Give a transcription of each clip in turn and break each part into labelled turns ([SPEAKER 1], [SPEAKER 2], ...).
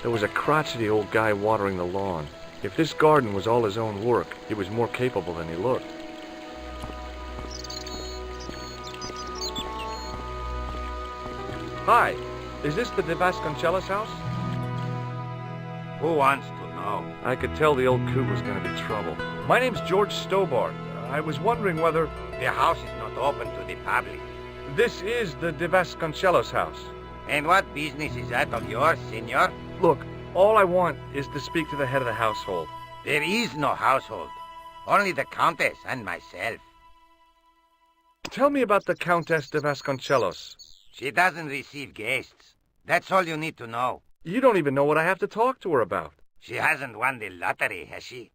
[SPEAKER 1] There was a crotchety old guy watering the lawn. If this garden was all his own work, he was more capable than he looked. Hi, is this the Vasconcellos house?
[SPEAKER 2] Who wants to know?
[SPEAKER 1] I could tell the old coot was going to be trouble. My name's George Stobart. I was wondering whether...
[SPEAKER 2] The house is not open to the public.
[SPEAKER 1] This is the Vasconcellos house.
[SPEAKER 2] And what business is that of yours, senor?
[SPEAKER 1] Look, all I want is to speak to the head of the household.
[SPEAKER 2] There is no household. Only the Countess and myself.
[SPEAKER 1] Tell me about the Countess de Vasconcellos.
[SPEAKER 2] She doesn't receive guests. That's all you need to know.
[SPEAKER 1] You don't even know what I have to talk to her about.
[SPEAKER 2] She hasn't won the lottery, has she?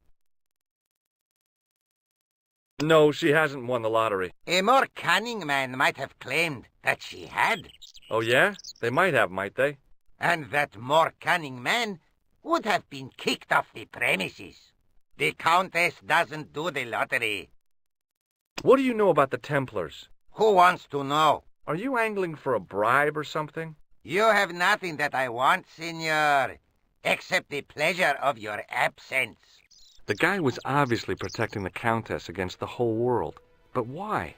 [SPEAKER 1] No, she hasn't won the lottery.
[SPEAKER 2] A more cunning man might have claimed that she had.
[SPEAKER 1] Oh, yeah? They might have, might they?
[SPEAKER 2] And that more cunning man would have been kicked off the premises. The Countess doesn't do the lottery.
[SPEAKER 1] What do you know about the Templars?
[SPEAKER 2] Who wants to know?
[SPEAKER 1] Are you angling for a bribe or something?
[SPEAKER 2] You have nothing that I want, senor, except the pleasure of your absence.
[SPEAKER 1] The guy was obviously protecting the Countess against the whole world. But why?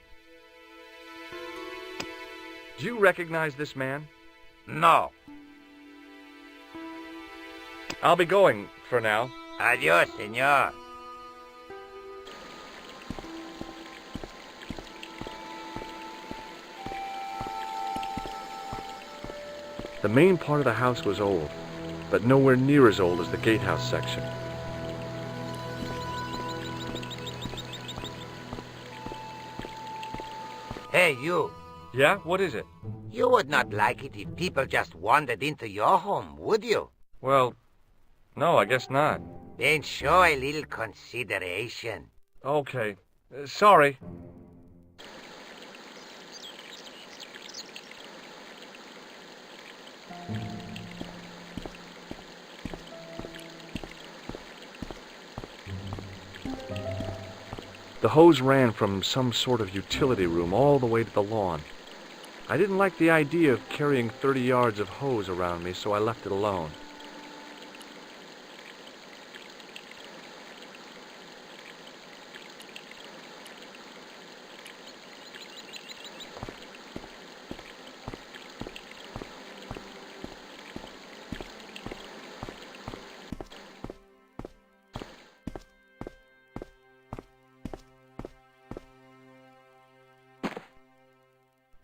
[SPEAKER 1] Do you recognize this man?
[SPEAKER 2] No.
[SPEAKER 1] I'll be going for now.
[SPEAKER 2] Adios, senor.
[SPEAKER 1] The main part of the house was old, but nowhere near as old as the gatehouse section.
[SPEAKER 2] Hey, you.
[SPEAKER 1] Yeah? What is it?
[SPEAKER 2] You would not like it if people just wandered into your home, would you?
[SPEAKER 1] Well, no, I guess not.
[SPEAKER 2] Then show a little consideration.
[SPEAKER 1] Okay. Sorry. The hose ran from some sort of utility room all the way to the lawn. I didn't like the idea of carrying 30 yards of hose around me, so I left it alone.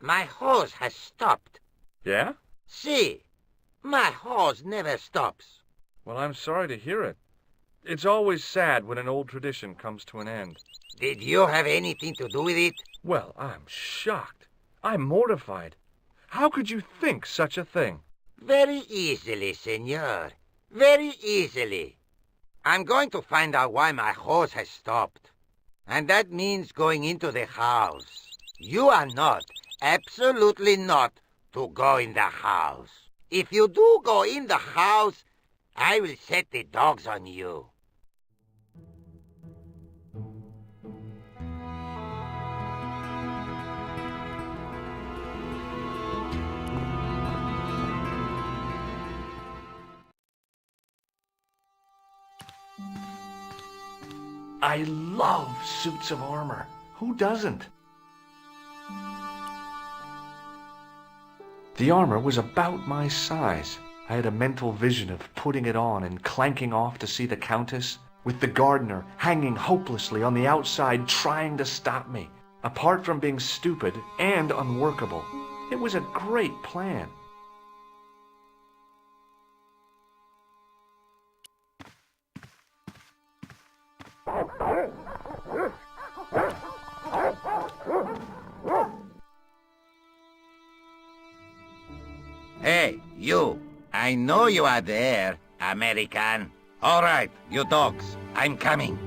[SPEAKER 2] My hose has stopped.
[SPEAKER 1] Yeah?
[SPEAKER 2] See, my hose never stops.
[SPEAKER 1] Well, I'm sorry to hear it. It's always sad when an old tradition comes to an end.
[SPEAKER 2] Did you have anything to do with it?
[SPEAKER 1] Well, I'm shocked. I'm mortified. How could you think such a thing?
[SPEAKER 2] Very easily, senor. Very easily. I'm going to find out why my hose has stopped. And that means going into the house. You are not, absolutely not, to go in the house. If you do go in the house, I will set the dogs on you.
[SPEAKER 1] I love suits of armor. Who doesn't? The armor was about my size. I had a mental vision of putting it on and clanking off to see the Countess, with the gardener hanging hopelessly on the outside trying to stop me. Apart from being stupid and unworkable, it was a great plan.
[SPEAKER 2] Hey, you. I know you are there, American. All right, you dogs. I'm coming.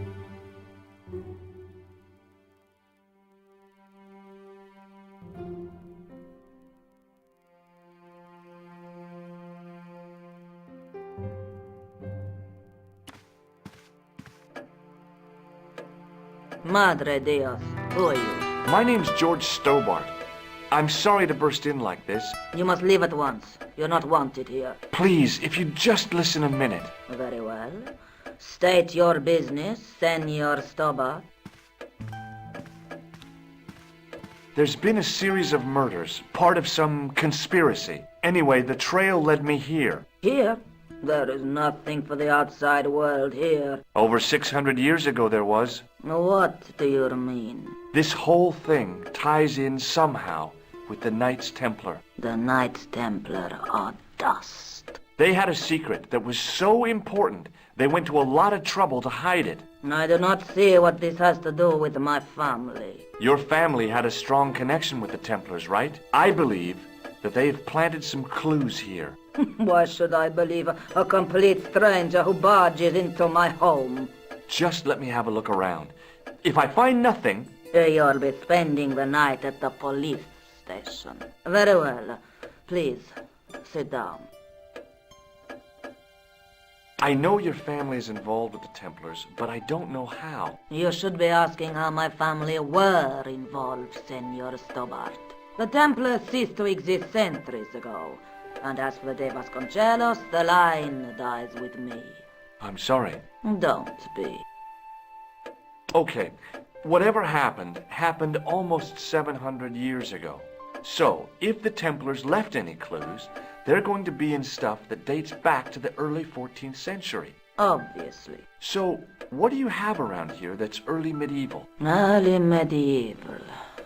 [SPEAKER 3] Madre Dios, who are you?
[SPEAKER 1] My name's George Stobart. I'm sorry to burst in like this.
[SPEAKER 3] You must leave at once. You're not wanted here.
[SPEAKER 1] Please, if you just listen a minute.
[SPEAKER 3] Very well. State your business, Senor Stobart.
[SPEAKER 1] There's been a series of murders, part of some conspiracy. Anyway, the trail led me here.
[SPEAKER 3] Here? There is nothing for the outside world here.
[SPEAKER 1] Over 600 years ago there was.
[SPEAKER 3] What do you mean?
[SPEAKER 1] This whole thing ties in somehow with the Knights Templar.
[SPEAKER 3] The Knights Templar are dust.
[SPEAKER 1] They had a secret that was so important, they went to a lot of trouble to hide it.
[SPEAKER 3] I do not see what this has to do with my family.
[SPEAKER 1] Your family had a strong connection with the Templars, right? I believe that they have planted some clues here.
[SPEAKER 3] Why should I believe a complete stranger who barges into my home?
[SPEAKER 1] Just let me have a look around. If I find nothing...
[SPEAKER 3] You'll be spending the night at the police station. Very well. Please, sit down.
[SPEAKER 1] I know your family is involved with the Templars, but I don't know how.
[SPEAKER 3] You should be asking how my family were involved, Senor Stobart. The Templars ceased to exist centuries ago. And as for the Vasconcellos, the line dies with me.
[SPEAKER 1] I'm sorry.
[SPEAKER 3] Don't be.
[SPEAKER 1] Okay, whatever happened almost 700 years ago. So, if the Templars left any clues, they're going to be in stuff that dates back to the early 14th century.
[SPEAKER 3] Obviously.
[SPEAKER 1] So, what do you have around here that's early medieval?
[SPEAKER 3] Early medieval.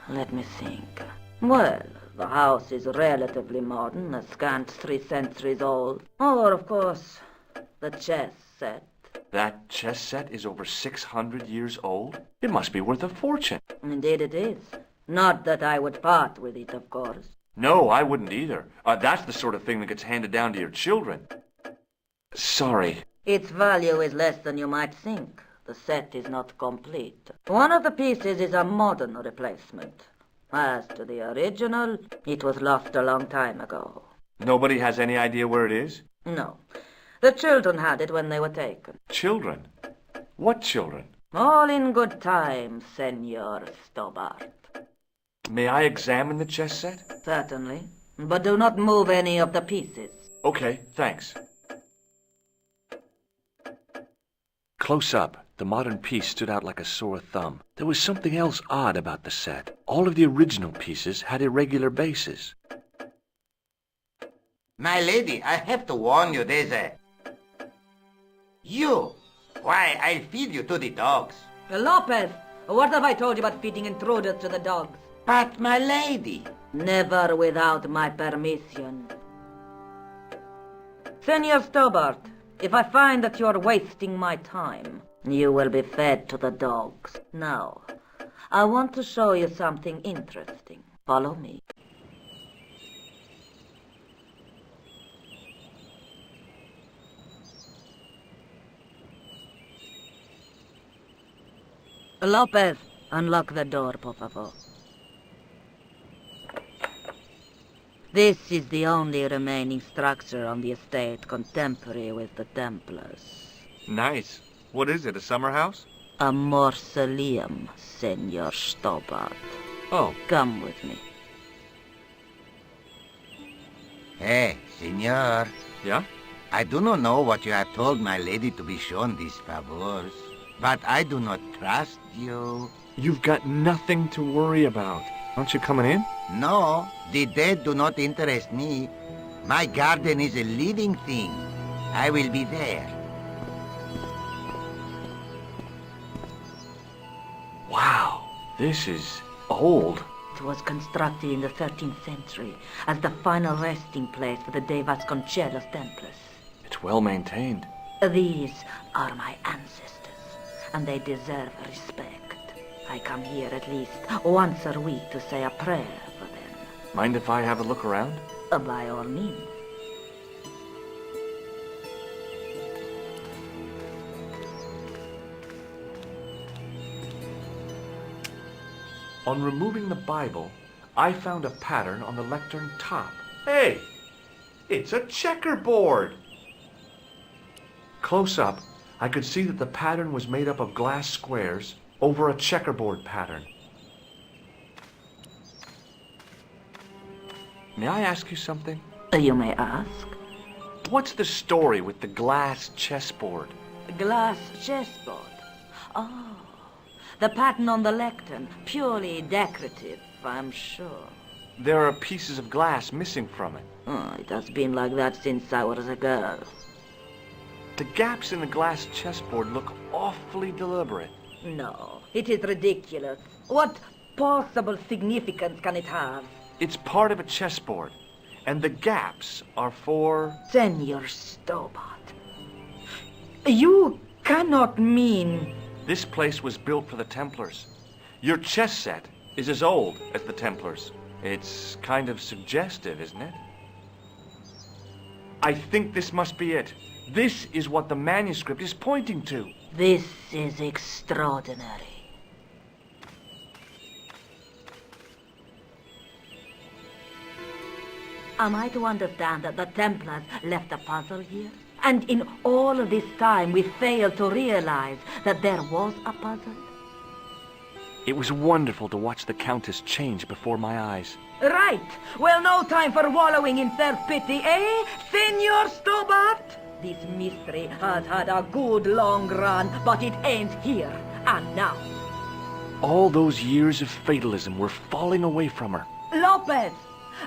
[SPEAKER 3] Let me think. Well, the house is relatively modern, a scant 3 centuries old. Or, of course, the chess set.
[SPEAKER 1] That chess set is over 600 years old? It must be worth a fortune.
[SPEAKER 3] Indeed it is. Not that I would part with it, of course.
[SPEAKER 1] No, I wouldn't either. That's the sort of thing that gets handed down to your children. Sorry.
[SPEAKER 3] Its value is less than you might think. The set is not complete. One of the pieces is a modern replacement. As to the original, it was lost a long time ago.
[SPEAKER 1] Nobody has any idea where it is?
[SPEAKER 3] No. The children had it when they were taken.
[SPEAKER 1] Children? What children?
[SPEAKER 3] All in good time, Senor Stobart.
[SPEAKER 1] May I examine the chess set?
[SPEAKER 3] Certainly. But do not move any of the pieces.
[SPEAKER 1] Okay, thanks. Close up, the modern piece stood out like a sore thumb. There was something else odd about the set. All of the original pieces had irregular bases.
[SPEAKER 2] My lady, I have to warn you, there's a... You! Why, I'll feed you to the dogs.
[SPEAKER 3] Lopez, what have I told you about feeding intruders to the dogs?
[SPEAKER 2] But, my lady...
[SPEAKER 3] Never without my permission. Senor Stobart, if I find that you're wasting my time, you will be fed to the dogs. Now, I want to show you something interesting. Follow me. Lopez, unlock the door, por favor. This is the only remaining structure on the estate contemporary with the Templars.
[SPEAKER 1] Nice. What is it, a summer house?
[SPEAKER 3] A mausoleum, Senor Stobart.
[SPEAKER 1] Oh.
[SPEAKER 3] Come with me.
[SPEAKER 2] Hey, senor.
[SPEAKER 1] Yeah?
[SPEAKER 2] I do not know what you have told my lady to be shown these favors, but I do not trust you.
[SPEAKER 1] You've got nothing to worry about. Aren't you coming in?
[SPEAKER 2] No, the dead do not interest me. My garden is a living thing. I will be there.
[SPEAKER 1] Wow, this is old.
[SPEAKER 3] It was constructed in the 13th century as the final resting place for the de Vasconcellos Templars.
[SPEAKER 1] It's well maintained.
[SPEAKER 3] These are my ancestors, and they deserve respect. I come here at least once a week to say a prayer for them.
[SPEAKER 1] Mind if I have a look around?
[SPEAKER 3] By all means.
[SPEAKER 1] On removing the Bible, I found a pattern on the lectern top. Hey! It's a checkerboard! Close up, I could see that the pattern was made up of glass squares over a checkerboard pattern. May I ask you something?
[SPEAKER 3] You may ask.
[SPEAKER 1] What's the story with the glass chessboard?
[SPEAKER 3] Glass chessboard. Oh, the pattern on the lectern. Purely decorative, I'm sure.
[SPEAKER 1] There are pieces of glass missing from it.
[SPEAKER 3] Oh, it has been like that since I was a girl.
[SPEAKER 1] The gaps in the glass chessboard look awfully deliberate.
[SPEAKER 3] No, it is ridiculous. What possible significance can it have?
[SPEAKER 1] It's part of a chessboard, and the gaps are for...
[SPEAKER 3] Senor Stobart, you cannot mean...
[SPEAKER 1] This place was built for the Templars. Your chess set is as old as the Templars. It's kind of suggestive, isn't it? I think this must be it. This is what the manuscript is pointing to.
[SPEAKER 3] This is extraordinary. Am I to understand that the Templars left a puzzle here? And in all of this time we failed to realize that there was a puzzle?
[SPEAKER 1] It was wonderful to watch the Countess change before my eyes.
[SPEAKER 3] Right. Well, no time for wallowing in self-pity, eh, Senor Stobart? This mystery has had a good long run, but it ends here and now.
[SPEAKER 1] All those years of fatalism were falling away from her.
[SPEAKER 3] Lopez!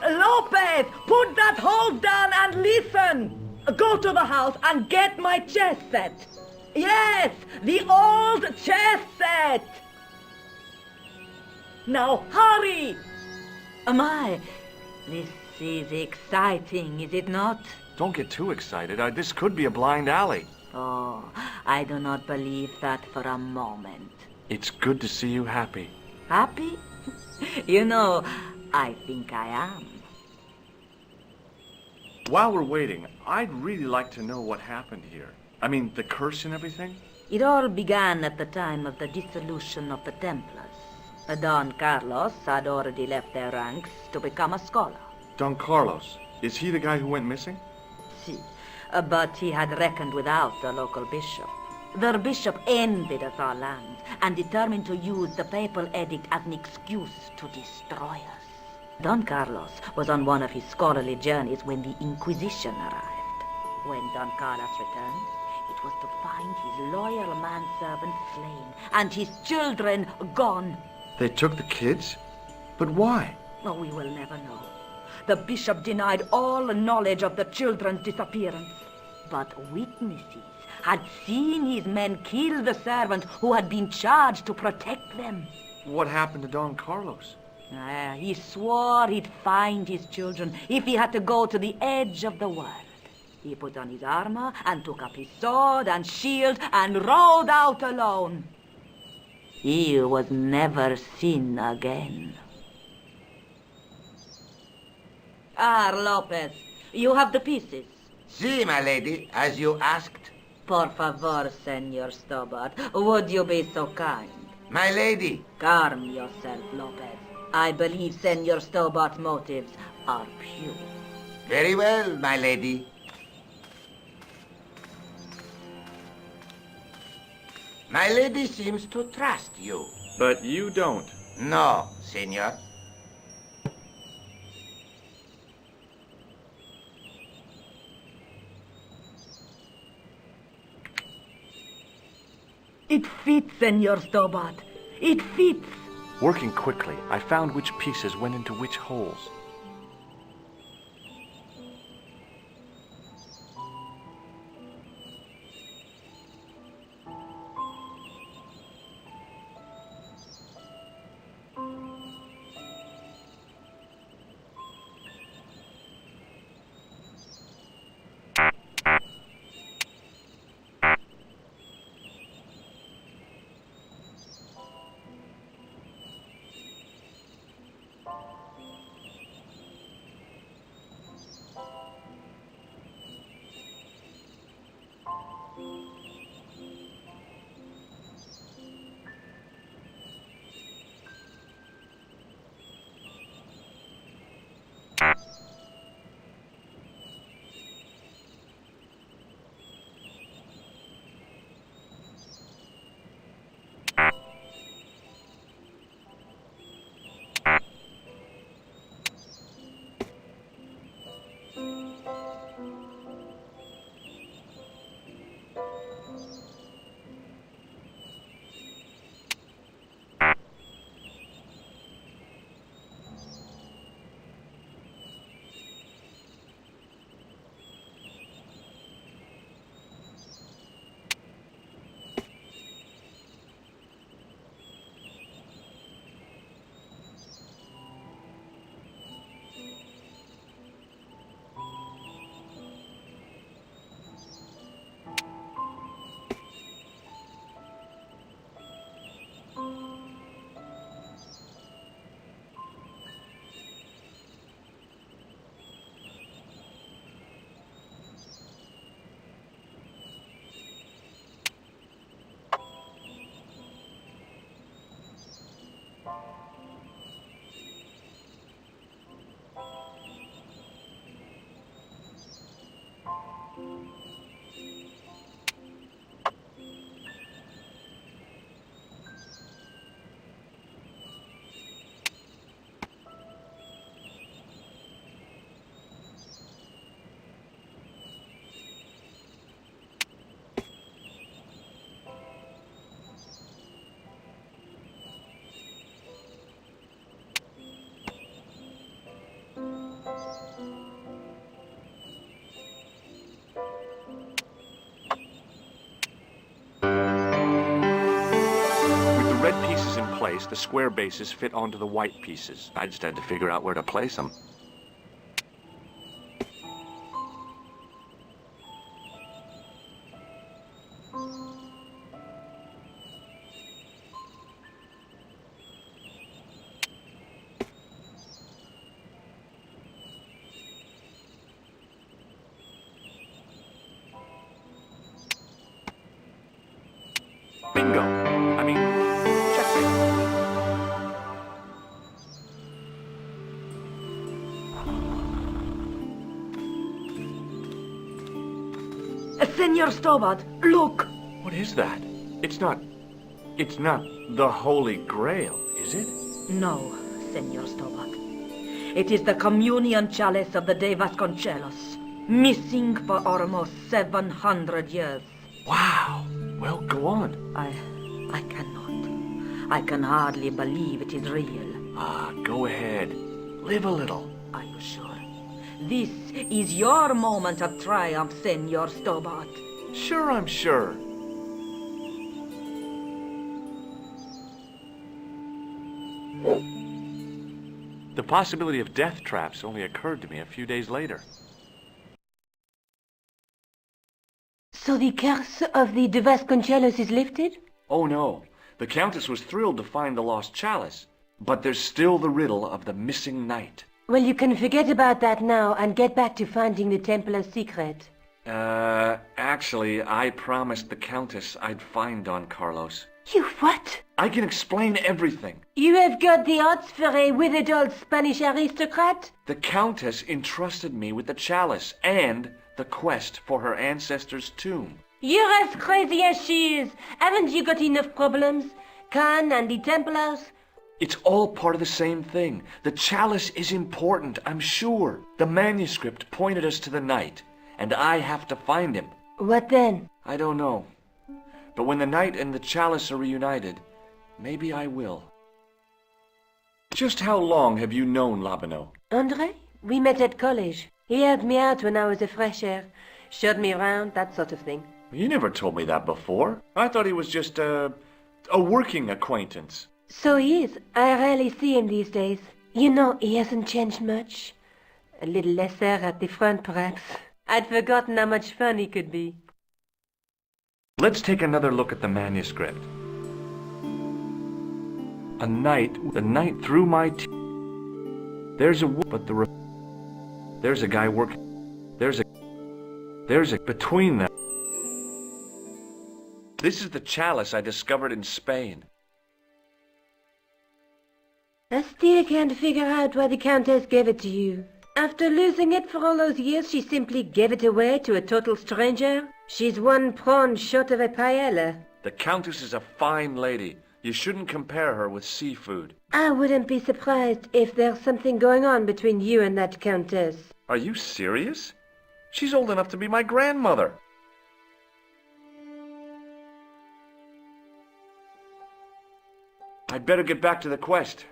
[SPEAKER 3] Lopez! Put that hose down and listen! Go to the house and get my chess set. Yes, the old chess set! Now, hurry! My, this is exciting, is it not?
[SPEAKER 1] Don't get too excited. This could be a blind alley.
[SPEAKER 3] Oh, I do not believe that for a moment.
[SPEAKER 1] It's good to see you happy.
[SPEAKER 3] Happy? You know, I think I am.
[SPEAKER 1] While we're waiting, I'd really like to know what happened here. I mean, the curse and everything?
[SPEAKER 3] It all began at the time of the dissolution of the Templars. Don Carlos had already left their ranks to become a scholar.
[SPEAKER 1] Don Carlos, is he the guy who went missing?
[SPEAKER 3] Si, but he had reckoned without the local bishop. The bishop envied us our lands and determined to use the papal edict as an excuse to destroy us. Don Carlos was on one of his scholarly journeys when the Inquisition arrived. When Don Carlos returned, it was to find his loyal manservant slain and his children gone.
[SPEAKER 1] They took the kids? But why?
[SPEAKER 3] Oh, we will never know. The bishop denied all knowledge of the children's disappearance. But witnesses had seen his men kill the servant who had been charged to protect them.
[SPEAKER 1] What happened to Don Carlos?
[SPEAKER 3] He swore he'd find his children if he had to go to the edge of the world. He put on his armor and took up his sword and shield and rode out alone. He was never seen again. Ah, Lopez, you have the pieces.
[SPEAKER 2] Si, my lady, as you asked.
[SPEAKER 3] Por favor, Senor Stobart, would you be so kind?
[SPEAKER 2] My lady.
[SPEAKER 3] Calm yourself, Lopez. I believe Senor Stobart's motives are pure.
[SPEAKER 2] Very well, my lady. My lady seems to trust you.
[SPEAKER 1] But you don't.
[SPEAKER 2] No, senor.
[SPEAKER 3] It fits, Senor Stobart. It fits.
[SPEAKER 1] Working quickly, I found which pieces went into which holes. case, the square bases fit onto the white pieces. I just had to figure out where to place them. Bingo! I mean, checkmate.
[SPEAKER 3] Senor Stobart, look!
[SPEAKER 1] What is that? It's not the Holy Grail, is it?
[SPEAKER 3] No, Senor Stobart. It is the communion chalice of the de Vasconcellos, missing for almost 700 years.
[SPEAKER 1] Wow! Well, go on.
[SPEAKER 3] I cannot. I can hardly believe it is real.
[SPEAKER 1] Go ahead. Live a little.
[SPEAKER 3] Are you sure? This is your moment of triumph, Senor Stobart.
[SPEAKER 1] Sure, I'm sure. The possibility of death traps only occurred to me a few days later.
[SPEAKER 3] So the curse of the de Vasconcellos is lifted?
[SPEAKER 1] Oh no, the Countess was thrilled to find the Lost Chalice, but there's still the riddle of the missing knight.
[SPEAKER 3] Well, you can forget about that now and get back to finding the Templar's secret.
[SPEAKER 1] Actually, I promised the Countess I'd find Don Carlos.
[SPEAKER 3] You what?
[SPEAKER 1] I can explain everything.
[SPEAKER 3] You have got the odds for a withered old Spanish aristocrat?
[SPEAKER 1] The Countess entrusted me with the chalice and the quest for her ancestor's tomb.
[SPEAKER 3] You're as crazy as she is. Haven't you got enough problems? Khan and the Templars?
[SPEAKER 1] It's all part of the same thing. The chalice is important, I'm sure. The manuscript pointed us to the knight, and I have to find him.
[SPEAKER 3] What then?
[SPEAKER 1] I don't know. But when the knight and the chalice are reunited, maybe I will. Just how long have you known Labino?
[SPEAKER 3] André? We met at college. He helped me out when I was a fresher. Showed me around, that sort of thing.
[SPEAKER 1] You never told me that before. I thought he was just a working acquaintance.
[SPEAKER 3] So he is. I rarely see him these days. You know, he hasn't changed much. A little lesser at the front, perhaps. I'd forgotten how much fun he could be.
[SPEAKER 1] Let's take another look at the manuscript. The knight through my There's a guy working. There's a between them. This is the chalice I discovered in Spain.
[SPEAKER 3] I still can't figure out why the Countess gave it to you. After losing it for all those years, she simply gave it away to a total stranger? She's one prawn short of a paella.
[SPEAKER 1] The Countess is a fine lady. You shouldn't compare her with seafood.
[SPEAKER 3] I wouldn't be surprised if there's something going on between you and that Countess.
[SPEAKER 1] Are you serious? She's old enough to be my grandmother. I'd better get back to the quest.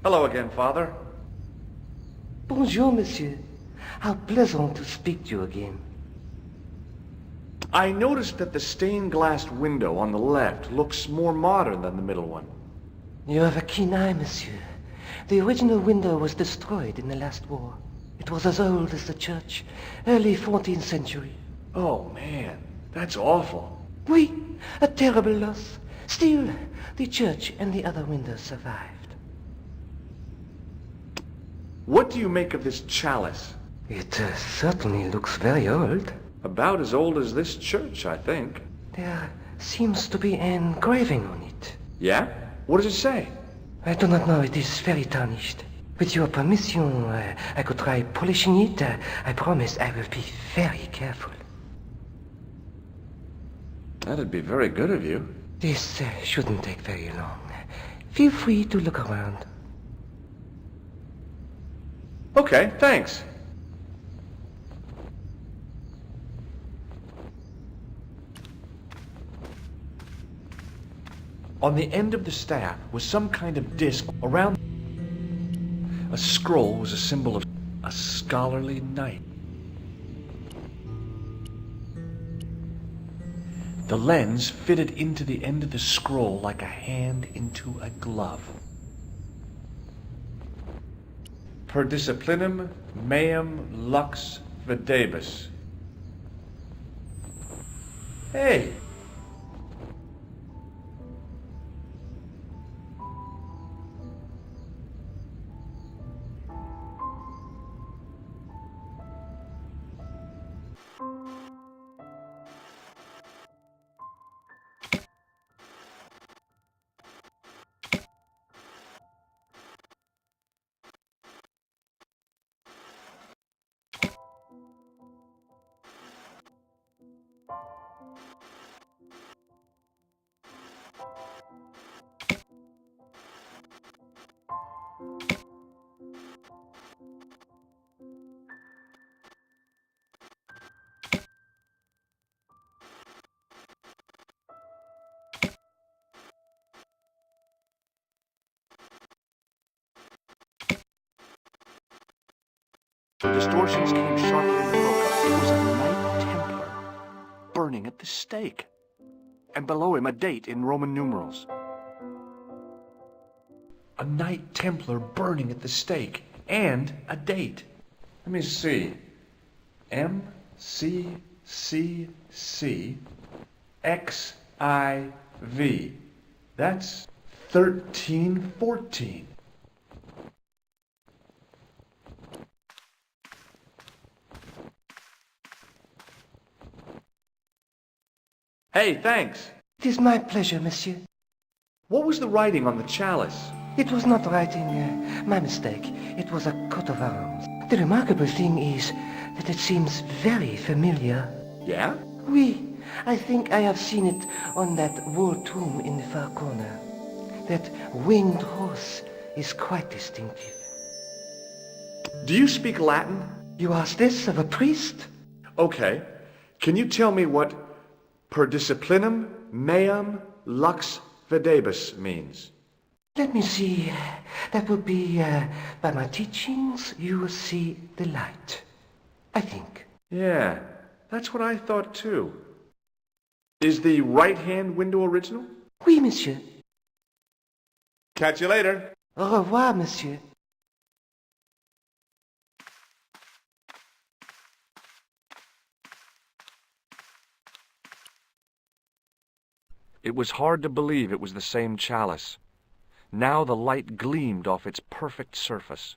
[SPEAKER 1] Hello again, Father.
[SPEAKER 4] Bonjour, monsieur. How pleasant to speak to you again.
[SPEAKER 1] I noticed that the stained glass window on the left looks more modern than the middle one.
[SPEAKER 4] You have a keen eye, monsieur. The original window was destroyed in the last war. It was as old as the church, early 14th century.
[SPEAKER 1] Oh, man, that's awful.
[SPEAKER 4] Oui, a terrible loss. Still, the church and the other windows survived.
[SPEAKER 1] What do you make of this chalice?
[SPEAKER 4] It certainly looks very old.
[SPEAKER 1] About as old as this church, I think.
[SPEAKER 4] There seems to be an engraving on it.
[SPEAKER 1] Yeah? What does it say?
[SPEAKER 4] I do not know. It is very tarnished. With your permission, I could try polishing it. I promise I will be very careful.
[SPEAKER 1] That'd be very good of you.
[SPEAKER 4] This shouldn't take very long. Feel free to look around.
[SPEAKER 1] Okay, thanks. On the end of the staff was some kind of disc. Around a scroll was a symbol of a scholarly knight. The lens fitted into the end of the scroll like a hand into a glove. Per disciplinum meum lux videbus. Hey! The distortions came sharply in the book. It was a Knight Templar burning at the stake. And below him a date in Roman numerals. A Knight Templar burning at the stake. And a date. Let me see. MCCCXIV. That's 1314. Hey, thanks.
[SPEAKER 4] It is my pleasure, monsieur.
[SPEAKER 1] What was the writing on the chalice?
[SPEAKER 4] It was not writing, my mistake. It was a coat of arms. The remarkable thing is that it seems very familiar.
[SPEAKER 1] Yeah?
[SPEAKER 4] Oui, I think I have seen it on that wall tomb in the far corner. That winged horse is quite distinctive.
[SPEAKER 1] Do you speak Latin?
[SPEAKER 4] You ask this of a priest?
[SPEAKER 1] Okay. Can you tell me what per disciplinum meum lux videbus means?
[SPEAKER 4] Let me see. That would be, by my teachings, you will see the light. I think.
[SPEAKER 1] Yeah, that's what I thought too. Is the right-hand window original?
[SPEAKER 4] Oui, monsieur.
[SPEAKER 1] Catch you later.
[SPEAKER 4] Au revoir, monsieur.
[SPEAKER 1] It was hard to believe it was the same chalice. Now the light gleamed off its perfect surface.